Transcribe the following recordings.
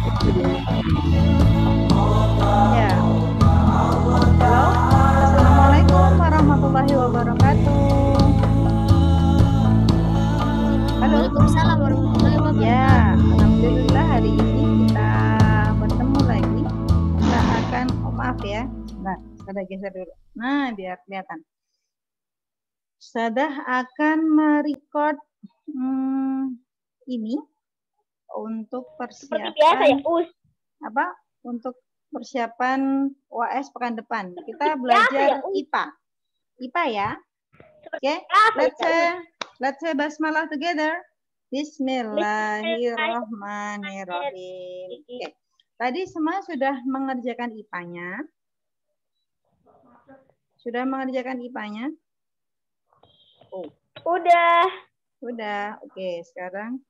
Ya. Halo. Assalamualaikum warahmatullahi wabarakatuh. Halo. Waalaikumsalam warahmatullahi wabarakatuh. Ya, alhamdulillah hari ini kita bertemu lagi. Kita akan, maaf ya. Nah, saya geser dulu. Nah, biar kelihatan. Saya akan merecord ini untuk persiapan biasa ya, apa? Untuk persiapan UAS pekan depan. Kita belajar IPA. IPA ya. Oke, let's say basmalah together. Bismillahirrahmanirrahim. Oke. Tadi semua sudah mengerjakan IPA-nya. Sudah mengerjakan IPA-nya? Oh. Udah. Oke, sekarang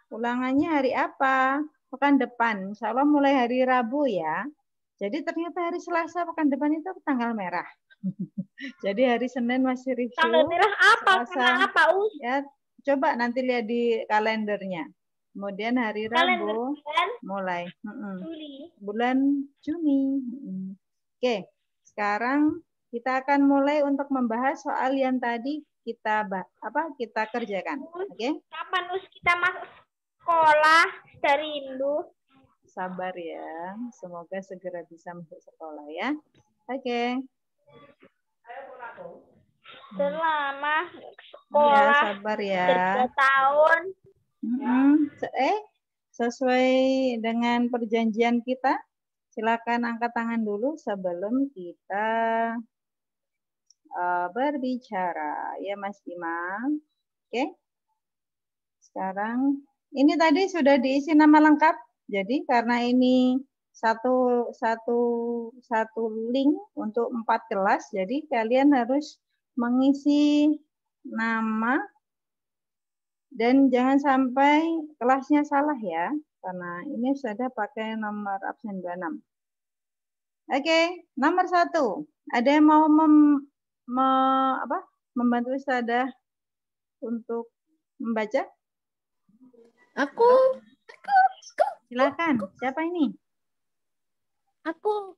ulangannya hari apa? Pekan depan. Insya Allah mulai hari Rabu ya. Jadi ternyata hari Selasa pekan depan itu tanggal merah. Jadi hari Senin masih review. Tanggal merah apa? Selasa, apa, ya, coba nanti lihat di kalendernya. Kemudian hari Rabu mulai. Bulan Juni. Oke, sekarang kita akan mulai untuk membahas soal yang tadi kita kerjakan. Oke? Kapan kita masuk sekolah dari Indo? Sabar ya. Semoga segera bisa masuk sekolah ya. Oke. Selama sekolah. Ya, sabar ya. 3 tahun. Sesuai dengan perjanjian kita, silakan angkat tangan dulu sebelum kita berbicara ya Mas Imam. Oke. Sekarang ini tadi sudah diisi nama lengkap. Jadi karena ini satu link untuk 4 kelas, jadi kalian harus mengisi nama dan jangan sampai kelasnya salah ya, karena ini sudah pakai nomor absen 26. Oke, nomor 1. Ada yang mau membantu Ustadzah untuk membaca? Aku. Silakan. Siapa ini? Aku.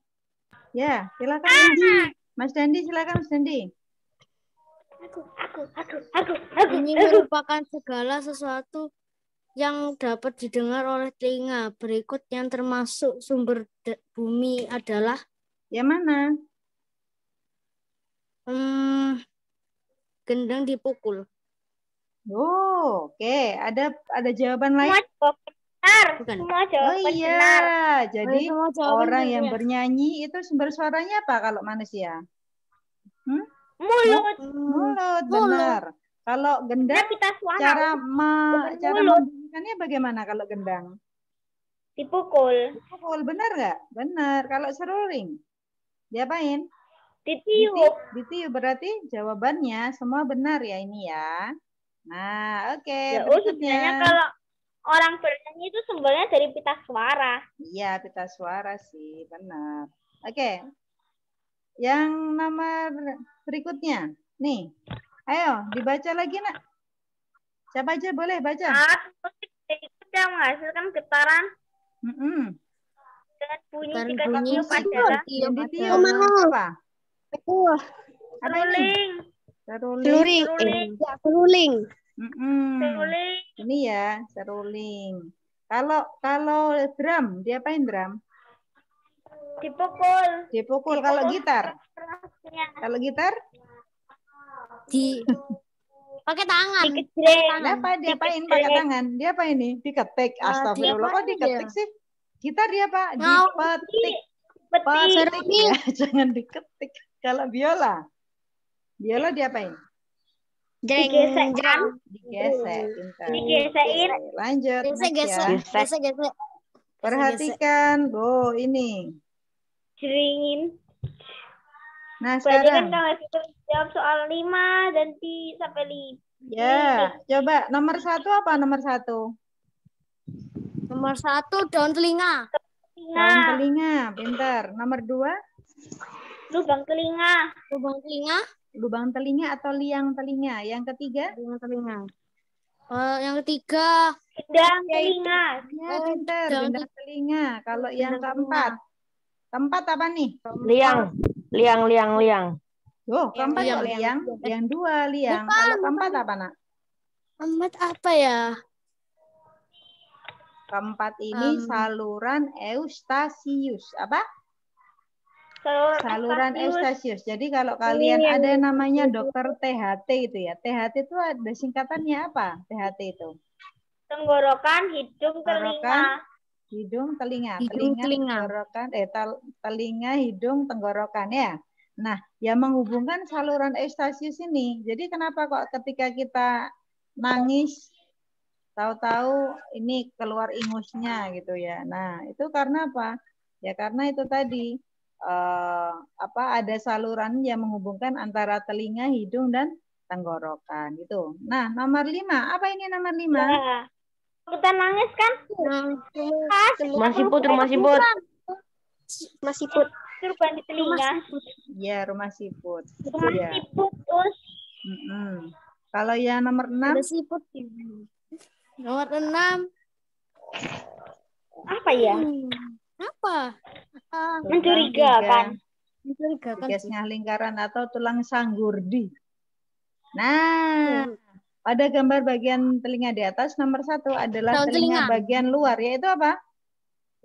Ya, silakan Dandi. Mas Dandi, silakan Mas Dandi. Aku. Ini merupakan segala sesuatu yang dapat didengar oleh telinga. Berikut yang termasuk sumber bumi adalah yang mana? Gendang dipukul. Oh, oke. Ada jawaban lain? Semua jawaban benar. Jadi orang yang bernyanyi itu sumber suaranya apa kalau manusia? Mulut. Benar. Kalau gendang, cara membunyikannya bagaimana kalau gendang? Dipukul. Benar nggak? Benar. Kalau seruling, diapain? Ditiup. Ditiup. Berarti jawabannya semua benar ya ini ya. Nah, oke. Sebenarnya kalau orang bernyanyi itu sumbernya dari pita suara. Iya, pita suara sih, benar. Oke. Yang nomor berikutnya. Nih. Ayo, dibaca lagi, Nak. Siapa aja boleh baca. Itu yang menghasilkan getaran. Dan bunyi jika ditiup adalah apa? Seruling. Ini ya, seruling. Kalau drum, diapain drum? Dipukul. Kalau gitar? Kalau gitar? Pakai tangan. Diapain pakai tangan? Dia apa ini? Diketik. Astagfirullah, kok diketik sih? Gitar dia apa? Dipetik. Petik ya, jangan diketik. Kalau biola? Biola diapain? Digesek. Digesekin. Lanjut. Gesek. Perhatikan. Ini. Jeringin. Nah, sekarang. Jawab soal 5 dan sampai 5. Ya, coba nomor 1 apa nomor 1? Nomor 1 daun telinga. Daun telinga, pintar. Nomor 2? Lubang telinga. Lubang telinga atau liang telinga. Yang ketiga? Liang telinga. Yang ketiga gendang telinga. Ya, pintar. Gendang telinga. telinga. Kalau yang keempat. Keempat apa nih? Liang. Oh, keempat kok liang. Yang dua liang. Kalau keempat apa, Nak? Keempat apa ya? Keempat ini saluran Eustasius. Apa? Saluran Eustasius. Jadi kalau kalian ada namanya dokter THT itu ya. THT itu ada singkatannya apa? THT itu. Tenggorokan, hidung, Tenggorokan, telinga. hidung, telinga. Hidung, telinga. Tenggorokan, telinga, hidung, tenggorokan ya. Nah, yang menghubungkan saluran Eustasius ini. Jadi kenapa kok ketika kita nangis tahu-tahu ini keluar ingusnya gitu ya. Nah, itu karena apa? Ya karena itu tadi ada saluran yang menghubungkan antara telinga, hidung dan tenggorokan gitu. Nah, nomor 5. Apa ini nomor 5? Ya. Kita nangis kan? Rumah siput. Turban di telinga. Ya, rumah siput. Rumah Ya. siput, Us. Kalau yang nomor 6? Ada siput. Nomor 6. Apa ya? Apa? Mencurigakan. Tugasnya lingkaran atau tulang sanggurdi. Nah, pada gambar bagian telinga di atas, nomor 1 adalah Daun telinga telinga. bagian luar, yaitu apa?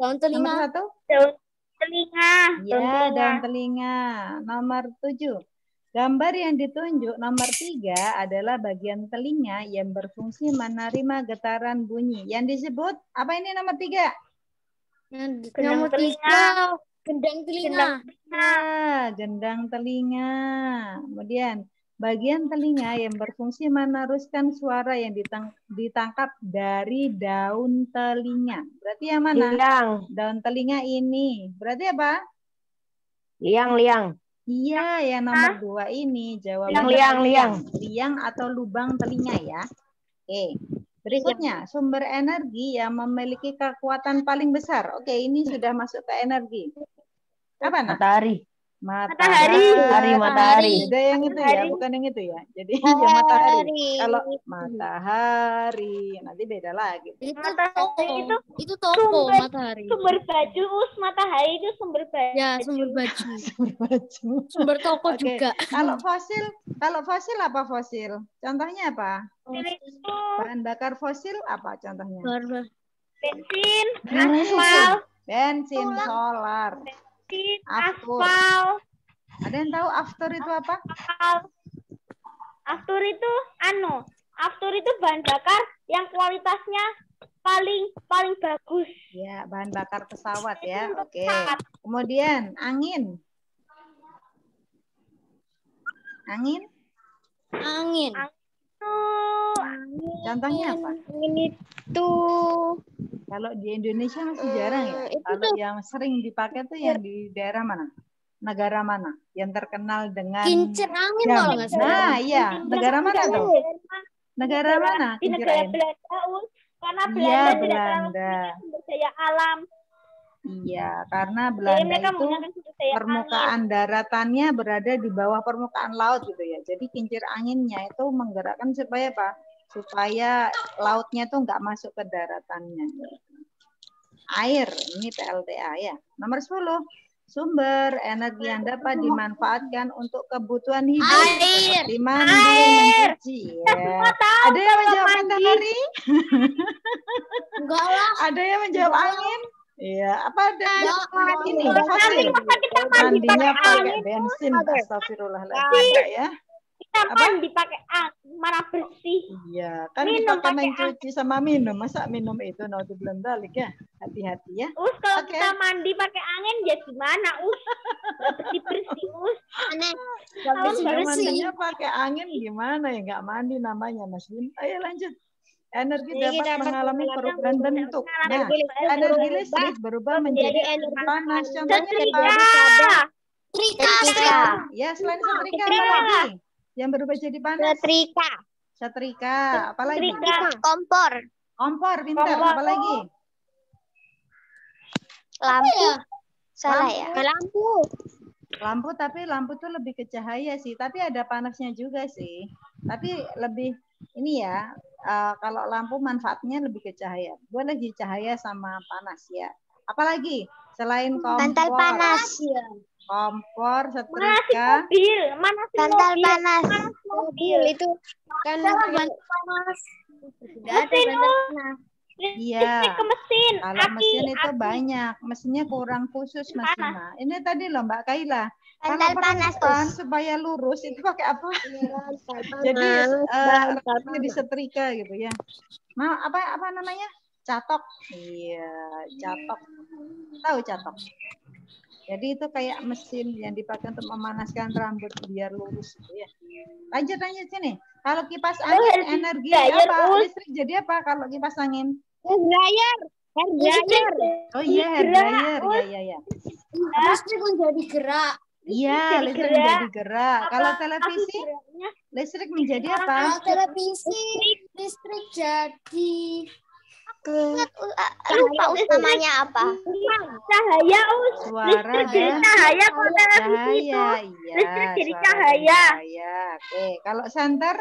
Daun telinga. Nomor 1? Daun telinga. Ya, daun telinga. Nomor 7. Gambar yang ditunjuk nomor 3 adalah bagian telinga yang berfungsi menerima getaran bunyi. Yang disebut, apa ini nomor 3? Nomor 3. Gendang telinga. Ya, gendang telinga. Kemudian, bagian telinga yang berfungsi meneruskan suara yang ditangkap dari daun telinga. Berarti yang mana? Liang. Daun telinga ini. Berarti apa? Liang. Iya, yang nomor 2 ini. Jawabannya Liang. liang atau lubang telinga ya. Oke. Berikutnya, sumber energi yang memiliki kekuatan paling besar. Oke, ini sudah masuk ke energi. Apa, Nak? Matahari. Beda yang itu ya, bukan yang itu ya. Jadi ya matahari. Kalau matahari, nanti beda lagi. Itu toko matahari. Sumber baju, Us. Matahari itu sumber baju. Ya, sumber baju. Sumber baju. Sumber toko Oke. juga. Kalau fosil apa fosil? Contohnya apa? Itu Bahan bakar fosil apa contohnya? bensin, aspal, Bensin, solar, aftur. aspal. Ada yang tahu aftur itu apa? Aftur itu aftur itu bahan bakar yang kualitasnya paling bagus. Ya, bahan bakar pesawat ya. Itu Oke. pesawat. Kemudian angin. Angin? Contohnya apa? Angin itu Kalau di Indonesia masih jarang ya. Kalau yang sering dipakai tuh yang di daerah mana? Negara mana? Yang terkenal dengan Kincir angin jam. kalau nggak salah. Nah, iya. Negara mana tuh? Negara mana? di Kincir negara angin? Belanda, Us. Karena Iya, Belanda tidak terlalu Belanda. punya sumber daya alam. Iya, karena Jadi Belanda mereka itu menggunakan sumber daya permukaan daratannya berada di bawah permukaan laut gitu ya. Jadi kincir anginnya itu menggerakkan supaya apa? Supaya lautnya itu nggak masuk ke daratannya. Air, ini PLTA ya. Nomor 10, sumber energi yang dapat dimanfaatkan untuk kebutuhan hidup. Air. Seperti mandi, mencuci. Ya. Ada yang menjawab matahari? Enggak lah. Ada yang menjawab angin? Iya, apa ada ini Enggak. fosil? kita mandi Mandinya pakai pakai angin. bensin. Astagfirullahaladzim enggak ya? Kita Apa? mandi pakai angin, mana bersih. Iya, kan Minum dipakai pakai mencuci sama minum. Masa minum itu naudzubillah dalik ya? Hati-hati ya. Us, kalau Oke. kita mandi pakai angin ya gimana, Us? Bersih-bersih, Us. Aneh. Tahun Iya, baru mandinya pakai angin gimana ya? Nggak mandi namanya, Mas Bin. Ayo lanjut. Energi dapat mengalami perubahan bentuk. Nah, energi listrik berubah menjadi energi panas. Contohnya apa? Setrika. Ya, selain setrika apa lagi? Yang berubah jadi panas? Setrika. Apa lagi? Kompor, Kompor, pintar. Apa lagi? lampu, salah Lampu. ya? Lampu. Lampu, tapi lampu tuh lebih ke cahaya sih. Tapi ada panasnya juga sih. Tapi lebih ini ya, kalau lampu manfaatnya lebih ke cahaya. Gue lagi cahaya sama panas ya. Apalagi selain Bantal kompor, panas. kompor, Manasin setrika, mobil. Manasin Bantal mobil. panas. Panas mobil. Itu kan Mesin iya. listrik ke mesin. Kalau Aki, mesin itu aki. banyak, mesinnya kurang khusus Mas Panas. Ima. Ini tadi loh Mbak Kaila. Kalau Bantal panas, perempuan Us. supaya lurus itu pakai apa? Jadi rambutnya disetrika gitu ya. Mau apa namanya? Catok. Iya, catok. Tahu catok? Jadi itu kayak mesin yang dipakai untuk memanaskan rambut biar lurus gitu ya. Lanjut sini. Kalau kipas angin energi dryer, apa? Us. Listrik jadi apa kalau kipas angin? Hair dryer. Oh iya, hair dryer. Iya. listrik menjadi gerak. Iya, jadi listrik gerak. menjadi gerak. Kalau Apa televisi, geraknya? listrik menjadi apa? Kalau televisi listrik jadi Ingat, lupa Us namanya apa? Cahaya, Us. Suara Listrik jadi dan cahaya kok televisi itu. cahaya. Iya, Listrik jadi suara dan cahaya. cahaya. Oke, kalau senter?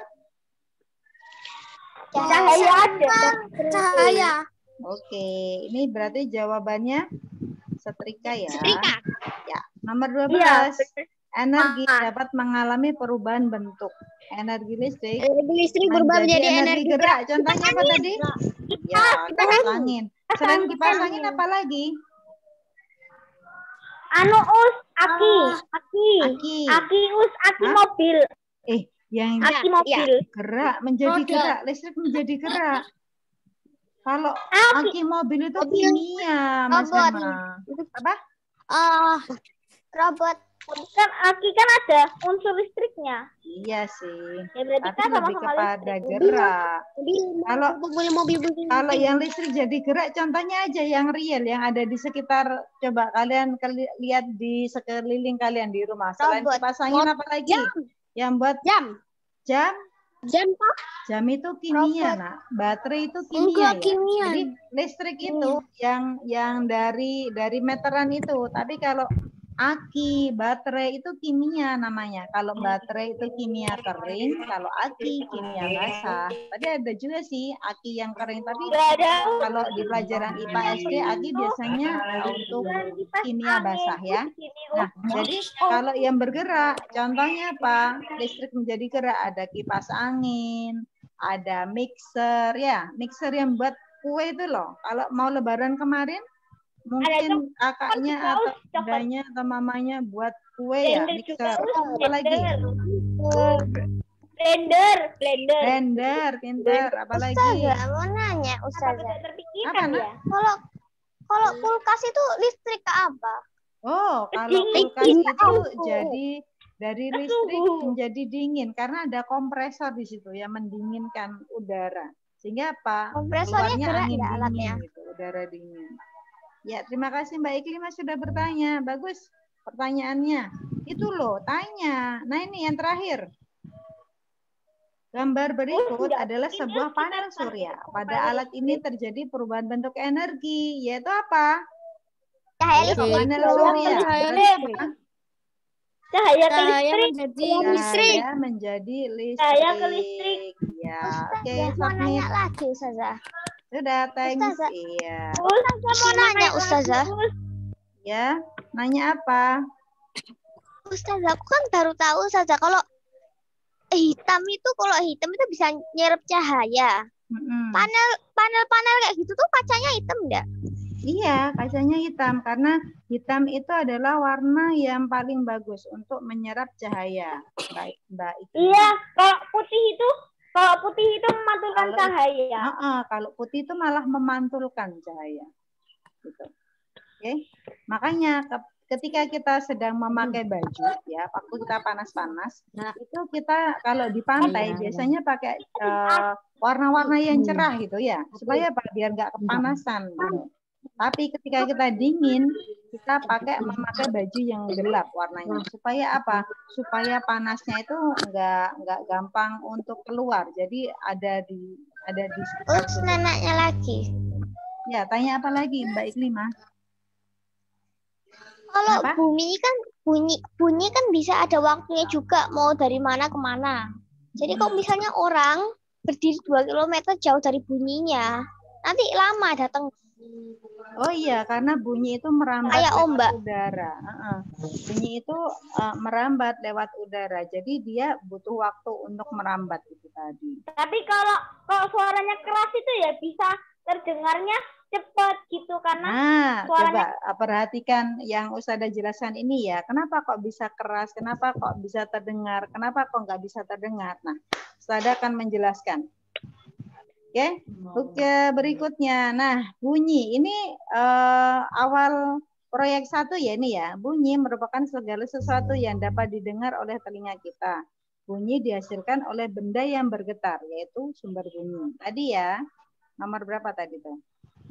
Cahaya ada. cahaya. Oke, ini berarti jawabannya setrika ya. Setrika. Ya, nomor 12. Iya, benar. Energi dapat mengalami perubahan bentuk. Energi listrik Energi listrik berubah menjadi energi gerak. Contohnya apa tadi? Ya, kipas angin. Selain kipas angin apa lagi? Anu, Us. Aki. Aki. Us. Aki Hah? mobil. Yang Aki mobil. gerak menjadi Roda. gerak, listrik menjadi gerak. Kalau aki mobil itu kimia, Mas Robot. Mama. Apa? Robot. Kan aki kan ada unsur listriknya. Iya sih. Ya berarti Tapi kan lebih sama-sama kepada listrik. gerak. Kalau Punya mobil begini. Kalau yang listrik jadi gerak, contohnya aja yang real, yang ada di sekitar, coba kalian lihat di sekeliling kalian di rumah. Selain Robot. kipas angin apa lagi? Yang buat Jam. jam? Jam Jam itu kimia, nak. Baterai itu kimia Enggak ya. kimia. Jadi listrik itu yang dari meteran itu. Tapi kalau aki, baterai itu kimia namanya. Kalau baterai itu kimia kering, kalau aki kimia basah. Tadi ada juga sih aki yang kering, tapi kalau di pelajaran IPA SD aki biasanya untuk kimia basah ya. Nah, jadi kalau yang bergerak, contohnya apa? Listrik menjadi gerak, ada kipas angin, ada mixer ya. Mixer yang buat kue itu loh. Kalau mau lebaran kemarin, mungkin kakaknya atau bundanya atau mamanya buat kue ya, mixer. Apalagi? Blender, pintar. Apalagi? Ustazah, mau nanya Ustazah. Apa, Nak? Kalau kulkas itu listrik ke apa? Oh, kalau kulkas itu jadi dari listrik menjadi dingin karena ada kompresor di situ yang mendinginkan udara. Sehingga apa? Kompresornya Keluarnya gerak angin nggak alatnya? dingin gitu, udara dingin. Ya, terima kasih Mbak Iklima sudah bertanya. Bagus pertanyaannya. Itu loh, tanya. Nah, ini yang terakhir. Gambar berikut adalah sebuah panel surya. Pada alat ini terjadi perubahan bentuk energi, yaitu apa? Cahaya Kalau listrik. panel surya. Cahaya Berarti apa? Cahaya ke Cahaya listrik. menjadi Cahaya menjadi listrik. Cahaya ke listrik. Ya, oke, Ustazah, mau submit. nanya lagi Ustazah. Sudah, thanks. Ustazah. Iya. Mau nanya Ustazah. Ya, nanya apa? Ustazah, aku kan baru tahu Ustazah kalau hitam itu bisa nyerap cahaya. Panel kayak gitu tuh kacanya hitam enggak? Iya, kacanya hitam karena hitam itu adalah warna yang paling bagus untuk menyerap cahaya. Baik, Mbak Iklima. Iya, kalau putih itu memantulkan Kalau- cahaya. Kalau putih itu malah memantulkan cahaya. Gitu. Oke. Makanya ketika kita sedang memakai baju ya, waktu kita panas-panas, itu kita kalau di pantai biasanya pakai warna-warna yang cerah gitu ya, supaya apa? Biar nggak kepanasan. Gitu. Tapi ketika kita dingin, kita memakai baju yang gelap warnanya. Supaya apa? Supaya panasnya itu nggak gampang untuk keluar. Jadi ada di sekitar Terus tubuh. nanya lagi. Ya, tanya apa lagi Mbak Iklima? Kalau Apa? bunyi kan bisa ada waktunya juga, mau dari mana ke mana. Jadi kalau misalnya orang berdiri 2 km jauh dari bunyinya, nanti lama datang Oh iya, karena bunyi itu merambat Kayak lewat ombak. udara. Bunyi itu merambat lewat udara. Jadi dia butuh waktu untuk merambat itu tadi. Tapi kalau suaranya keras itu ya bisa terdengarnya cepat gitu karena coba suaranya perhatikan yang Ustazah jelaskan ini ya. Kenapa kok bisa keras? Kenapa kok bisa terdengar? Kenapa kok nggak bisa terdengar? Nah, Ustazah akan menjelaskan. Oke, berikutnya. Nah, bunyi ini awal proyek 1 ya ini ya. Bunyi merupakan segala sesuatu yang dapat didengar oleh telinga kita. Bunyi dihasilkan oleh benda yang bergetar, yaitu sumber bunyi. Tadi ya, nomor berapa tadi tuh?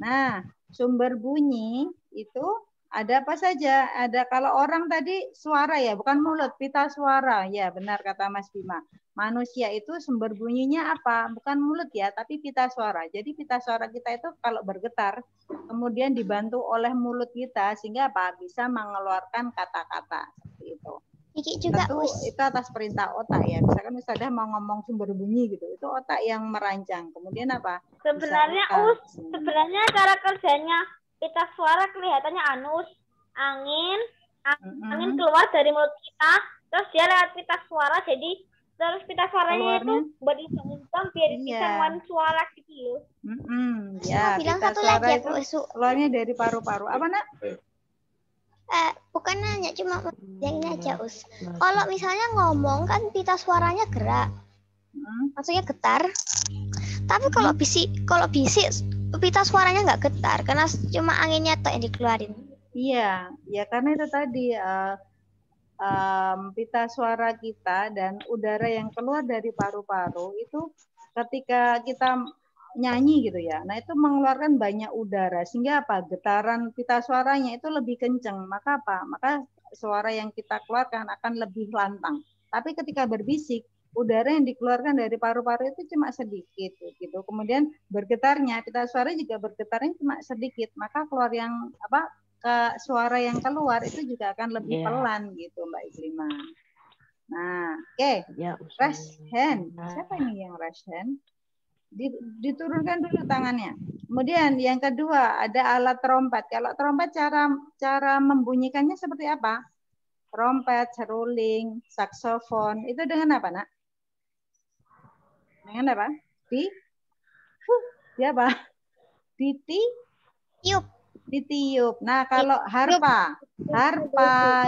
Nah, sumber bunyi itu ada apa saja? Ada kalau orang tadi suara ya, bukan mulut, pita suara. Ya, benar kata Mas Bima. Manusia itu sumber bunyinya apa? Bukan mulut ya, tapi pita suara. Jadi pita suara kita itu kalau bergetar, kemudian dibantu oleh mulut kita, sehingga apa? Bisa mengeluarkan kata-kata. Seperti itu. juga itu atas perintah otak ya. Misalkan Ustazah mau ngomong sumber bunyi gitu, itu otak yang merancang. Kemudian apa? sebenarnya sebenarnya cara kerjanya pita suara kelihatannya anus, angin keluar dari mulut kita, terus dia lewat pita suara, jadi terus pita suaranya itu berimbang biar bisa ngeluarin suara gitu loh. Ya, bilang pita satu suara lagi itu keluarnya dari paru-paru. Apa nak? Bukan nanya, cuma yang ini aja Us. Kalau misalnya ngomong kan pita suaranya gerak, maksudnya getar. Tapi kalau bisik pita suaranya nggak getar karena cuma anginnya tok yang dikeluarin. Iya, ya karena itu tadi pita suara kita dan udara yang keluar dari paru-paru itu ketika kita nyanyi gitu ya. Nah, itu mengeluarkan banyak udara sehingga apa? Getaran pita suaranya itu lebih kencang. Maka apa? Maka suara yang kita keluarkan akan lebih lantang. Tapi ketika berbisik, udara yang dikeluarkan dari paru-paru itu cuma sedikit gitu. Kemudian bergetarnya pita suara juga bergetarnya cuma sedikit. Maka keluar yang apa? Suara yang keluar itu juga akan lebih pelan gitu, Mbak Iklima. Nah, oke. Raise hand. Siapa ini yang raise hand? Diturunkan dulu tangannya. Kemudian yang kedua ada alat trompet. Kalau trompet cara membunyikannya seperti apa? Trompet, seruling, saksofon. Itu dengan apa, Nak? Dengan apa? Dia apa? Ditiup. Nah, kalau harpa,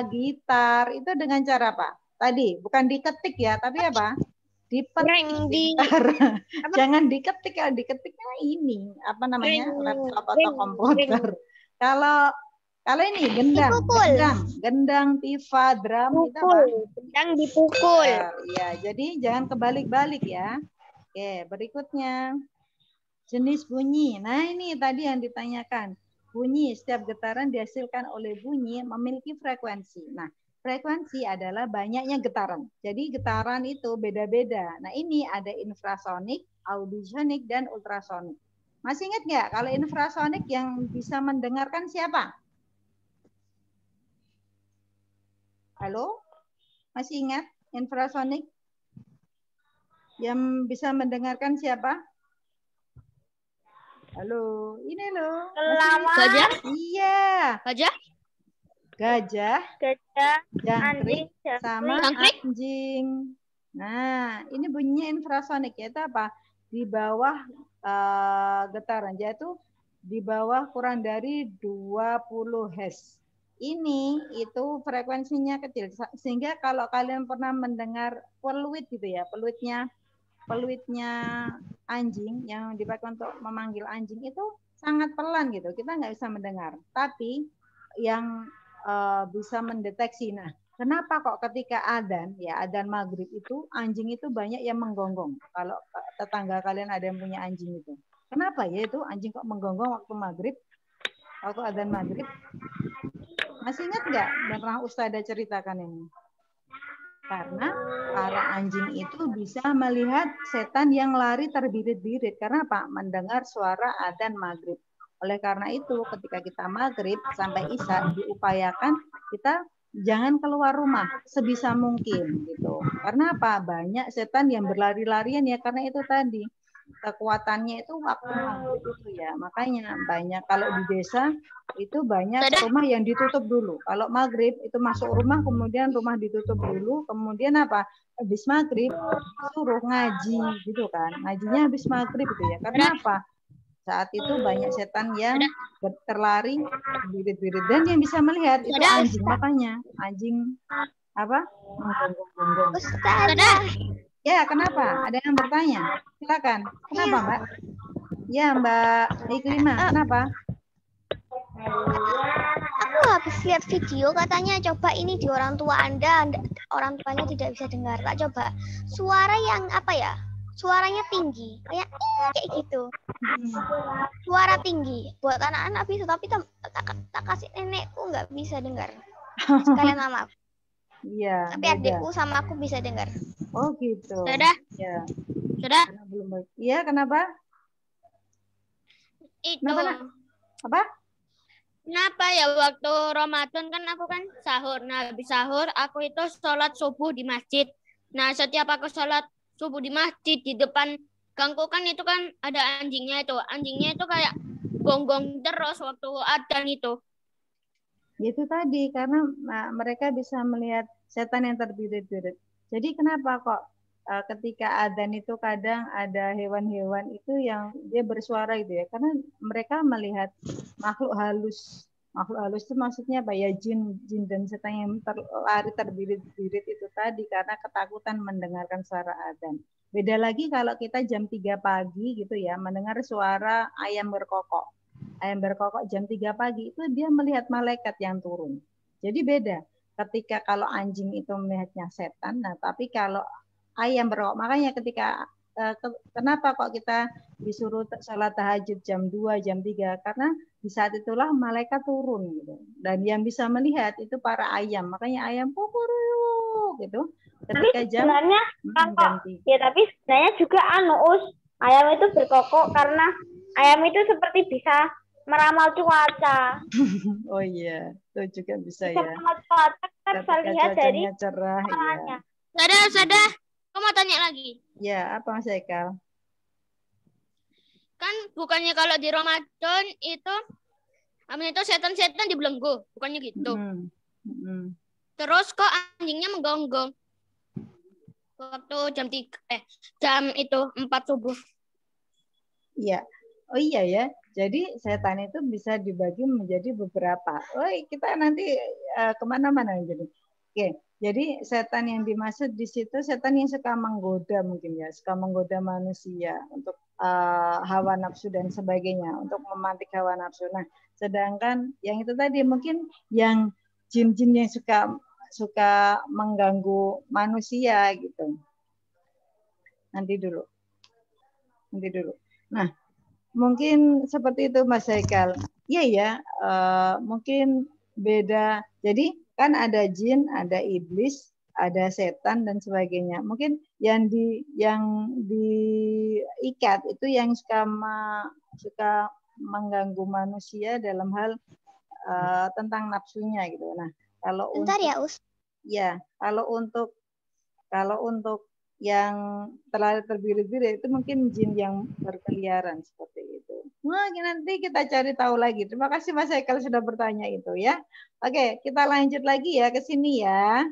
gitar itu dengan cara apa? Tadi bukan diketik ya, tapi apa? Dipetik. Jangan diketik, kalau diketiknya ini apa namanya? Laptop atau komputer. Kalau ini gendang, tifa, drum itu apa? Gendang dipukul. Ya, jadi jangan kebalik-balik ya. Oke, berikutnya jenis bunyi. Nah, ini tadi yang ditanyakan. Bunyi, setiap getaran dihasilkan oleh bunyi memiliki frekuensi. Nah, frekuensi adalah banyaknya getaran. Jadi getaran itu beda-beda. Nah, ini ada infrasonik, audiosonik, dan ultrasonik. Masih ingat nggak kalau infrasonik yang bisa mendengarkan siapa? Halo? Masih ingat infrasonik? Yang bisa mendengarkan siapa? Halo, ini loh. Gajah? Iya. Gajah, jangkrik, sama anjing. Nah, ini bunyinya infrasonik, yaitu apa? Di bawah getaran, yaitu di bawah kurang dari 20 Hz. Ini itu frekuensinya kecil, sehingga kalau kalian pernah mendengar peluit gitu ya, peluitnya anjing yang dipakai untuk memanggil anjing itu sangat pelan gitu, kita nggak bisa mendengar. Tapi yang bisa mendeteksi. Nah, kenapa kok ketika adzan maghrib itu anjing itu banyak yang menggonggong? Kalau tetangga kalian ada yang punya anjing itu, kenapa ya itu anjing kok menggonggong waktu maghrib, waktu adzan maghrib? Masih ingat nggak? Pernah Ustazah ceritakan ini. Karena para anjing itu bisa melihat setan yang lari terbirit-birit. Karena apa? Mendengar suara adzan maghrib. Oleh karena itu, ketika kita maghrib sampai isya diupayakan kita jangan keluar rumah sebisa mungkin gitu. Karena apa? Banyak setan yang berlari-larian ya karena itu tadi. kekuatannya itu waktu maghrib itu ya. Makanya banyak kalau di desa itu banyak rumah yang ditutup dulu. Kalau maghrib itu masuk rumah, kemudian rumah ditutup dulu, kemudian apa? Habis maghrib suruh ngaji gitu kan. Ngajinya habis maghrib itu ya. Karena apa? Saat itu banyak setan yang terlari birit-birit dan yang bisa melihat itu anjing. Makanya anjing apa? Menggonggong-gonggong. Ya, kenapa? Ada yang bertanya? Silakan. Kenapa, Mbak? Ya, Mbak Iklimah. Kenapa? Aku habis lihat video katanya coba ini di orang tua Anda orang tuanya tidak bisa dengar. Tak coba. Suara yang apa ya? Suaranya tinggi. Kayak gitu. Suara tinggi. Buat anak-anak bisa, tapi tak kasih nenekku nggak bisa dengar. Sekalian maaf. Iya. Tapi adikku sama aku bisa dengar. Oh gitu. Sudah? Ya. Sudah? Iya, kenapa? Itu. Kenapa? Apa? Kenapa ya waktu Ramadan kan aku kan sahur. Nah, habis sahur aku itu sholat subuh di masjid. Nah, setiap aku sholat subuh di masjid di depan gangku kan itu kan ada anjingnya itu. Anjingnya itu kayak gonggong terus waktu adzan itu. Itu tadi karena mereka bisa melihat setan yang terbirit-birit. Jadi kenapa kok ketika adzan itu kadang ada hewan-hewan itu yang dia bersuara gitu ya? Karena mereka melihat makhluk halus. Makhluk halus itu maksudnya apa ya? Jin dan setan yang lari terbirit-birit itu tadi karena ketakutan mendengarkan suara adzan. Beda lagi kalau kita jam 3 pagi gitu ya, mendengar suara ayam berkokok. Ayam berkokok jam 3 pagi itu dia melihat malaikat yang turun. Jadi beda. Ketika kalau anjing itu melihatnya setan, nah tapi kalau ayam berkokok, makanya ketika kenapa kok kita disuruh sholat tahajud jam 2, jam 3? Karena di saat itulah malaikat turun gitu. Dan yang bisa melihat itu para ayam. Makanya ayam kukuruyuk gitu. Ketika tapi jam sebenarnya jam 3. ya tapi sebenarnya juga ayam itu berkokok karena ayam itu seperti bisa meramal cuaca. Oh iya, itu juga bisa ya. Meramal cuaca kita bisa lihat dari cerah ya. Sudah. Kamu mau tanya lagi? Ya, apa Mas Ekal? Kan bukannya kalau di Ramadan itu setan-setan dibelenggu, bukannya gitu. Terus kok anjingnya menggonggong waktu jam itu 4 subuh. Iya. Oh iya ya. Jadi setan itu bisa dibagi menjadi beberapa. Oh, kita nanti kemana-mana jadi. Oke. Jadi setan yang dimaksud di situ setan yang suka menggoda mungkin ya, suka menggoda manusia untuk hawa nafsu dan sebagainya, untuk memantik hawa nafsu. Nah, sedangkan yang itu tadi mungkin yang jin-jin yang suka mengganggu manusia gitu. Nanti dulu. Nah, mungkin seperti itu Mas Haikal. Iya ya, mungkin beda. Jadi kan ada jin, ada iblis, ada setan dan sebagainya. Mungkin yang diikat itu yang suka mengganggu manusia dalam hal tentang nafsunya gitu. Nah, kalau bentar ya, Us. Ya, kalau untuk yang terlalu terbirit-birit itu mungkin jin yang berkeliaran seperti itu. Nah, nanti kita cari tahu lagi. Terima kasih Mas Haikal sudah bertanya itu ya. Oke, kita lanjut lagi ya ke sini ya.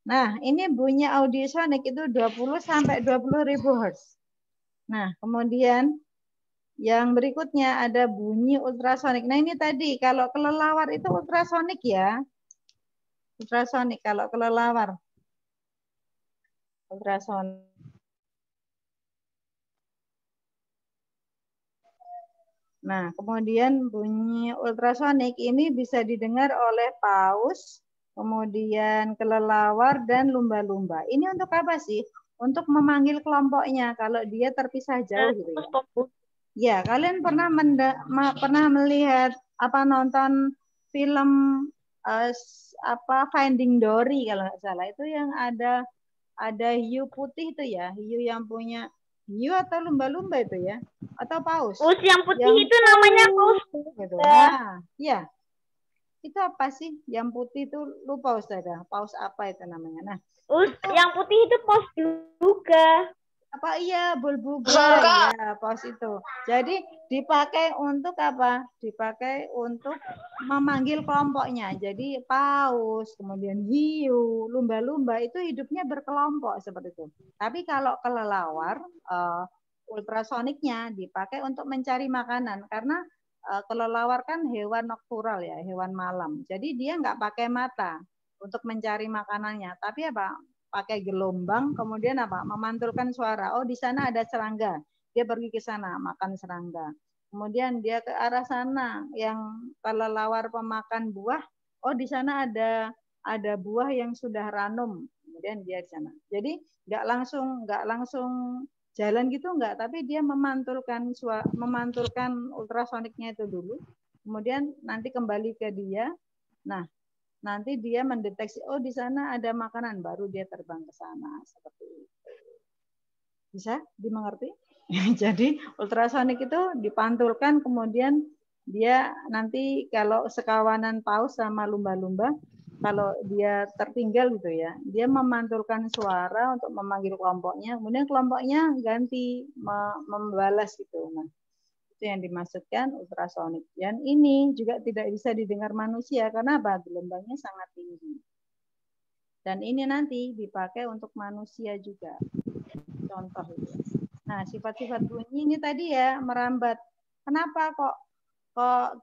Nah, ini bunyi audiosonik itu 20 sampai 20.000 Hz. Nah, kemudian yang berikutnya ada bunyi ultrasonik. Nah, ini tadi kalau kelelawar itu ultrasonik ya. Ultrasonik kalau kelelawar. Ultrasonik. Nah, kemudian bunyi ultrasonik ini bisa didengar oleh paus, kemudian kelelawar dan lumba-lumba. Ini untuk apa sih? Untuk memanggil kelompoknya kalau dia terpisah jauh gitu ya. Ya, kalian pernah melihat nonton film Finding Dory kalau nggak salah, itu yang ada hiu putih itu ya, hiu yang punya hiu atau lumba-lumba itu ya, atau paus? Paus yang putih yang itu namanya paus. Gitu. Nah, ya. Itu apa sih? Yang putih itu lupa Ustazah. Paus apa itu namanya? Nah, yang putih itu paus juga. Apa iya bulbuba ya paus itu. Jadi dipakai untuk apa? Dipakai untuk memanggil kelompoknya. Jadi paus, kemudian hiu, lumba-lumba itu hidupnya berkelompok seperti itu. Tapi kalau kelelawar ultrasoniknya dipakai untuk mencari makanan karena kelelawar kan hewan nocturnal ya, hewan malam. Jadi dia nggak pakai mata untuk mencari makanannya. Tapi apa? Pakai gelombang, kemudian apa? Memantulkan suara. Oh, di sana ada serangga. Dia pergi ke sana, makan serangga. Kemudian dia ke arah sana, yang kelelawar pemakan buah. Oh, di sana ada buah yang sudah ranum. Kemudian dia di sana. Jadi nggak langsung jalan gitu nggak, tapi dia memantulkan ultrasoniknya itu dulu. Kemudian nanti kembali ke dia. Nah, nanti dia mendeteksi, oh di sana ada makanan, baru dia terbang ke sana. Seperti itu. Bisa dimengerti? Jadi ultrasonik itu dipantulkan, kemudian dia nanti kalau sekawanan paus sama lumba-lumba, kalau dia tertinggal gitu ya, dia memantulkan suara untuk memanggil kelompoknya, kemudian kelompoknya ganti membalas gitu. Nah, itu yang dimaksudkan ultrasonik. Dan ini juga tidak bisa didengar manusia karena apa? Gelombangnya sangat tinggi. Dan ini nanti dipakai untuk manusia juga. Contoh itu. Nah, sifat-sifat bunyi ini tadi ya merambat. Kenapa kok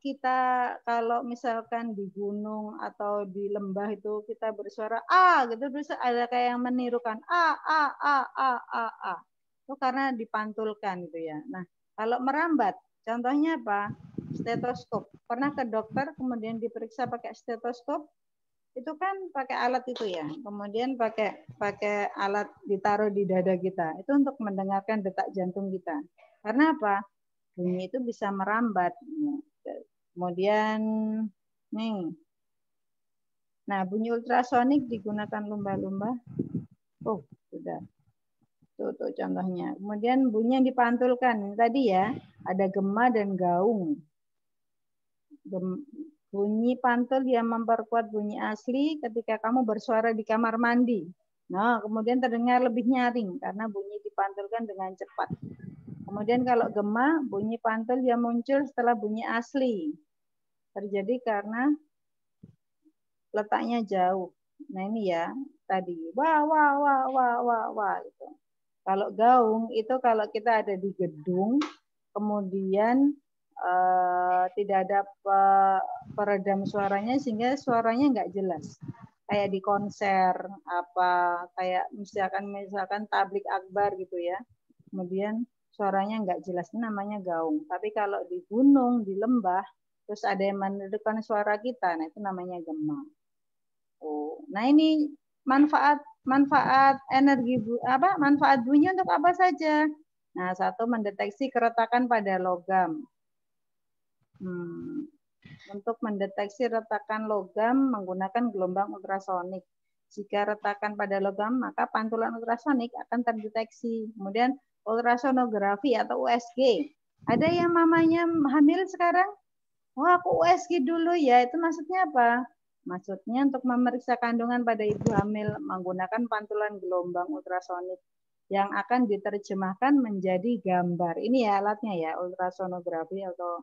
kita kalau misalkan di gunung atau di lembah itu kita bersuara a gitu, terus ada kayak yang menirukan a. Itu karena dipantulkan gitu ya. Nah, kalau merambat, contohnya apa? Stetoskop. Pernah ke dokter kemudian diperiksa pakai stetoskop? Itu kan pakai alat itu ya. Kemudian pakai alat ditaruh di dada kita. Itu untuk mendengarkan detak jantung kita. Karena apa? Bunyi itu bisa merambat. Kemudian nih. Nah, bunyi ultrasonik digunakan lumba-lumba. Oh, sudah. Tuh contohnya. Kemudian bunyi yang dipantulkan tadi ya, ada gema dan gaung. Bunyi pantul yang memperkuat bunyi asli ketika kamu bersuara di kamar mandi. Nah, kemudian terdengar lebih nyaring karena bunyi dipantulkan dengan cepat. Kemudian kalau gema, bunyi pantul yang muncul setelah bunyi asli. Terjadi karena letaknya jauh. Nah, ini ya tadi. Wah, wah, wah, wah, wah, wah. Gitu. Kalau gaung itu kalau kita ada di gedung, kemudian tidak ada peredam suaranya sehingga suaranya nggak jelas. Kayak di konser, apa kayak misalkan tablik akbar gitu ya. Kemudian suaranya nggak jelas, ini namanya gaung. Tapi kalau di gunung, di lembah, terus ada yang menirukan suara kita, nah itu namanya gema. Oh, nah ini manfaat energi manfaat bunyi untuk apa saja? Nah, satu mendeteksi keretakan pada logam. Untuk mendeteksi retakan logam menggunakan gelombang ultrasonik. Jika retakan pada logam, maka pantulan ultrasonik akan terdeteksi. Kemudian ultrasonografi atau USG. Ada yang mamanya hamil sekarang? Wah, aku USG dulu ya. Itu maksudnya apa? Maksudnya untuk memeriksa kandungan pada ibu hamil menggunakan pantulan gelombang ultrasonik yang akan diterjemahkan menjadi gambar. Ini ya alatnya ya, ultrasonografi atau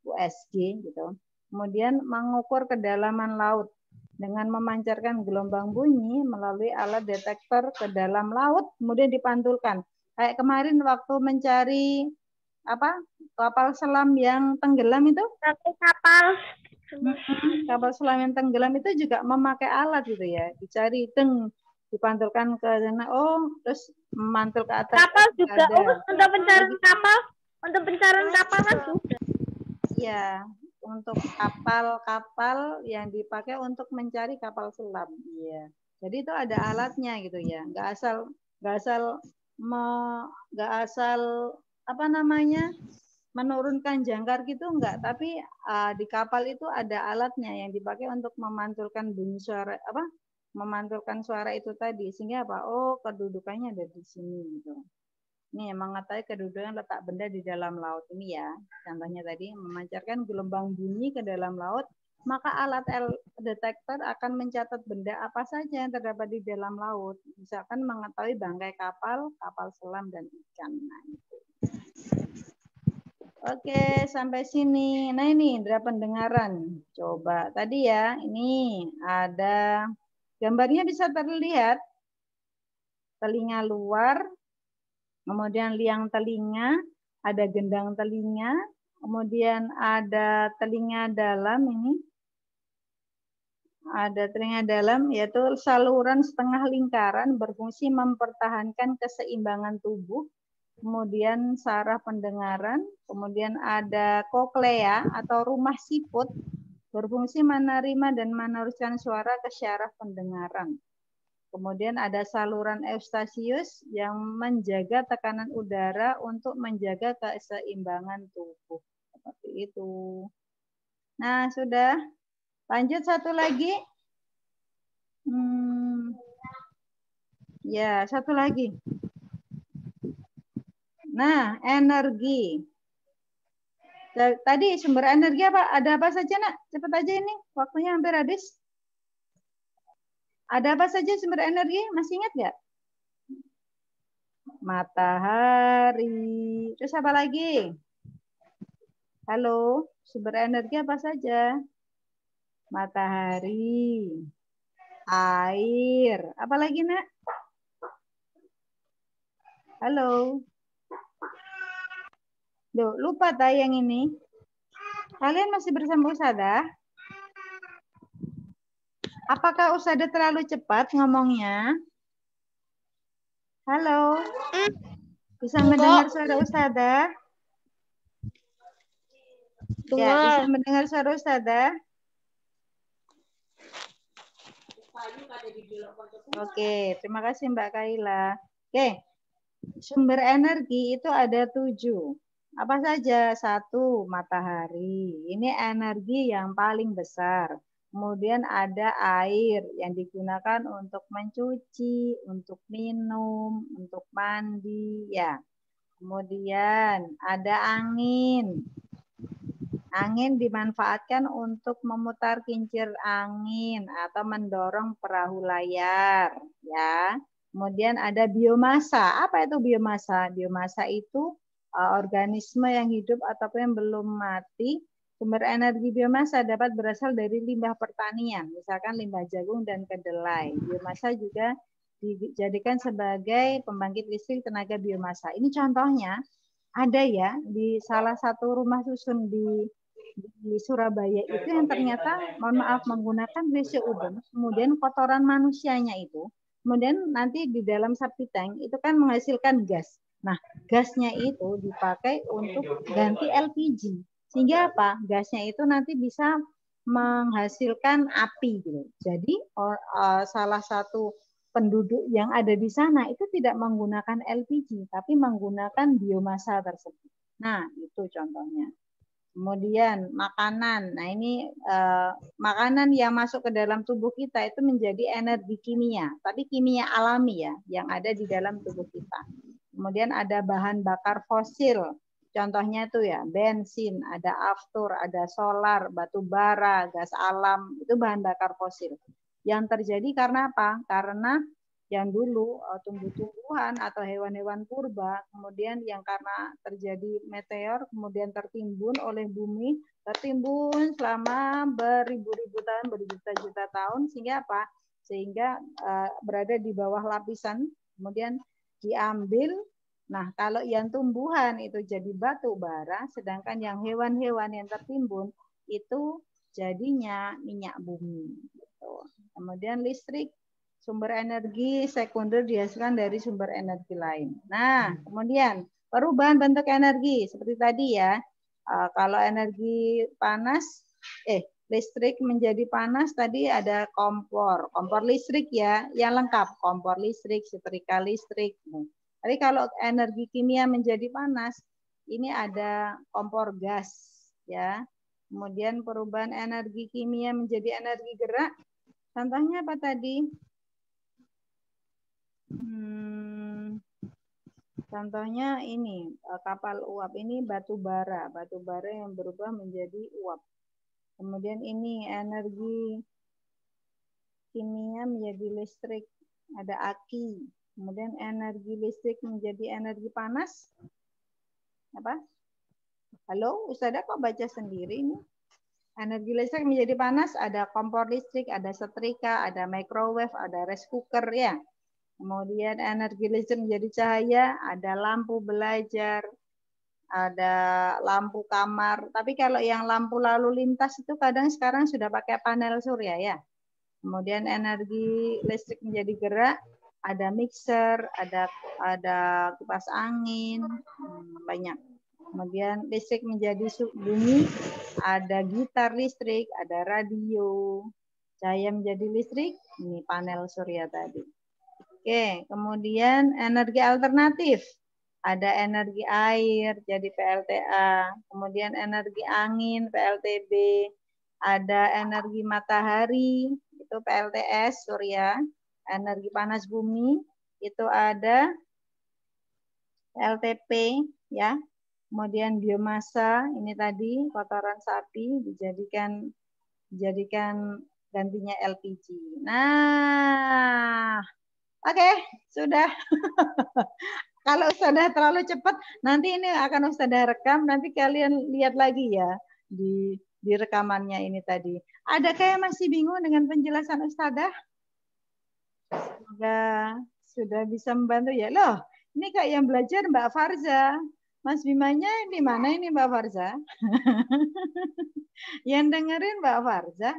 USG gitu. Kemudian mengukur kedalaman laut dengan memancarkan gelombang bunyi melalui alat detektor ke dalam laut, kemudian dipantulkan. Kayak kemarin waktu mencari kapal selam yang tenggelam itu? Kapal selam yang tenggelam itu juga memakai alat gitu ya, dicari dipantulkan ke sana, terus memantul ke atas. Kapal juga untuk pencarian kapal, kan juga. Iya, untuk kapal yang dipakai untuk mencari kapal selam. Iya. Jadi itu ada alatnya gitu ya. Nggak asal menurunkan jangkar gitu enggak, tapi di kapal itu ada alatnya yang dipakai untuk memantulkan bunyi suara memantulkan suara itu tadi sehingga kedudukannya ada di sini gitu. Ini mengetahui kedudukan letak benda di dalam laut ini ya. Contohnya tadi memancarkan gelombang bunyi ke dalam laut maka alat detektor akan mencatat benda apa saja yang terdapat di dalam laut. Misalkan mengetahui bangkai kapal, kapal selam, dan ikan. Nah, itu. Oke, sampai sini. Nah, ini indera pendengaran. Coba tadi ya, ini ada gambarnya bisa terlihat. Telinga luar, kemudian liang telinga, ada gendang telinga, kemudian ada telinga dalam ini. Ada telinga dalam, yaitu saluran setengah lingkaran berfungsi mempertahankan keseimbangan tubuh. Kemudian saraf pendengaran, kemudian ada koklea atau rumah siput berfungsi menerima dan meneruskan suara ke syaraf pendengaran. Kemudian ada saluran eustasius yang menjaga tekanan udara untuk menjaga keseimbangan tubuh. Seperti itu. Nah, sudah. Lanjut satu lagi. Ya, satu lagi. Nah, energi. Tadi sumber energi apa? Ada apa saja, Nak? Cepat aja ini. Waktunya hampir habis. Ada apa saja sumber energi? Masih ingat nggak? Matahari. Terus apa lagi? Halo, sumber energi apa saja? Matahari, air. Apa lagi, Nak? Halo. Duh, lupa yang ini. Kalian masih bersama Ustadzah? Apakah Ustadzah terlalu cepat ngomongnya? Halo. Bisa mendengar suara Ustadzah? Ya, bisa mendengar suara Ustadzah? Oke, terima kasih Mbak Kaila. Oke, sumber energi itu ada 7. Apa saja? 1, matahari. Ini energi yang paling besar. Kemudian ada air yang digunakan untuk mencuci, untuk minum, untuk mandi, ya. Kemudian ada angin. Angin dimanfaatkan untuk memutar kincir angin atau mendorong perahu layar, ya. Kemudian ada biomasa. Apa itu biomasa? Biomasa itu organisme yang hidup ataupun yang belum mati. Sumber energi biomasa dapat berasal dari limbah pertanian, misalkan limbah jagung dan kedelai. Biomasa juga dijadikan sebagai pembangkit listrik tenaga biomasa. Ini contohnya ada ya di salah satu rumah susun di Surabaya itu yang ternyata, mohon maaf, menggunakan WC umum, kemudian kotoran manusianya itu, kemudian nanti di dalam septic tank itu kan menghasilkan gas. Nah, gasnya itu dipakai untuk ganti LPG. Sehingga apa? Gasnya itu nanti bisa menghasilkan api gitu. Jadi salah satu penduduk yang ada di sana itu tidak menggunakan LPG, tapi menggunakan biomasa tersebut. Nah, itu contohnya. Kemudian makanan. Nah, ini makanan yang masuk ke dalam tubuh kita itu menjadi energi kimia, tapi kimia alami ya, yang ada di dalam tubuh kita. Kemudian ada bahan bakar fosil. Contohnya itu ya, bensin, ada aftur, ada solar, batu bara, gas alam, itu bahan bakar fosil. Yang terjadi karena apa? Karena yang dulu tumbuh-tumbuhan atau hewan-hewan purba, kemudian yang karena terjadi meteor, kemudian tertimbun oleh bumi, tertimbun selama beribu-ribu tahun, berjuta-juta tahun, sehingga apa? Sehingga berada di bawah lapisan, kemudian diambil. Nah, kalau yang tumbuhan itu jadi batu bara, sedangkan yang hewan-hewan yang tertimbun itu jadinya minyak bumi. Gitu. Kemudian listrik, sumber energi sekunder dihasilkan dari sumber energi lain. Nah, kemudian perubahan bentuk energi seperti tadi ya. Kalau energi panas, listrik menjadi panas, tadi ada kompor listrik ya, yang lengkap, kompor listrik, setrika listrik. Tapi kalau energi kimia menjadi panas, ini ada kompor gas ya. Kemudian perubahan energi kimia menjadi energi gerak. Contohnya apa tadi? Contohnya ini kapal uap, ini batu bara yang berubah menjadi uap. Kemudian ini energi kimia menjadi listrik, ada aki. Kemudian energi listrik menjadi energi panas. Apa? Halo, Ustazah kok baca sendiri ini? Energi listrik menjadi panas, ada kompor listrik, ada setrika, ada microwave, ada rice cooker ya. Kemudian energi listrik menjadi cahaya, ada lampu belajar, ada lampu kamar. Tapi kalau yang lampu lalu lintas itu kadang sekarang sudah pakai panel surya ya. Kemudian energi listrik menjadi gerak, ada mixer, ada kipas angin, banyak. Kemudian listrik menjadi bunyi, ada gitar listrik, ada radio. Cahaya menjadi listrik, ini panel surya tadi. Oke, kemudian energi alternatif. Ada energi air, jadi PLTA. Kemudian energi angin, PLTB. Ada energi matahari, itu PLTS, surya. Energi panas bumi, itu ada LTP, ya. Kemudian biomasa, ini tadi kotoran sapi dijadikan gantinya LPG. Nah, oke, sudah. Kalau Ustazah terlalu cepat, nanti ini akan Ustazah rekam, nanti kalian lihat lagi ya di rekamannya ini tadi. Ada kayak masih bingung dengan penjelasan Ustazah? Semoga sudah bisa membantu ya. Loh, ini kayak yang belajar Mbak Farza. Mas Bimanya di mana ini Mbak Farza? Yang dengerin Mbak Farza.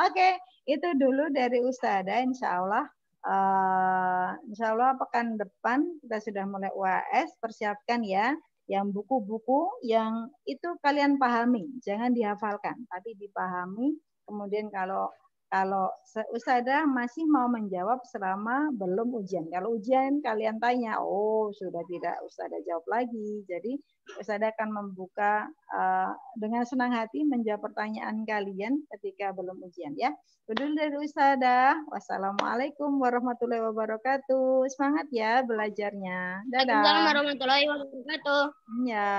Oke, itu dulu dari Ustazah. Insya Allah pekan depan kita sudah mulai UAS. Persiapkan ya. Yang buku-buku yang itu kalian pahami. Jangan dihafalkan, tapi dipahami. Kemudian kalau Ustazah masih mau menjawab selama belum ujian. Kalau ujian kalian tanya, oh sudah tidak Ustazah jawab lagi. Jadi Ustazah akan membuka dengan senang hati menjawab pertanyaan kalian ketika belum ujian ya. Dulu dari Ustazah. Wassalamualaikum warahmatullahi wabarakatuh. Semangat ya belajarnya. Dadah. Waalaikumsalam warahmatullahi wabarakatuh. Ya.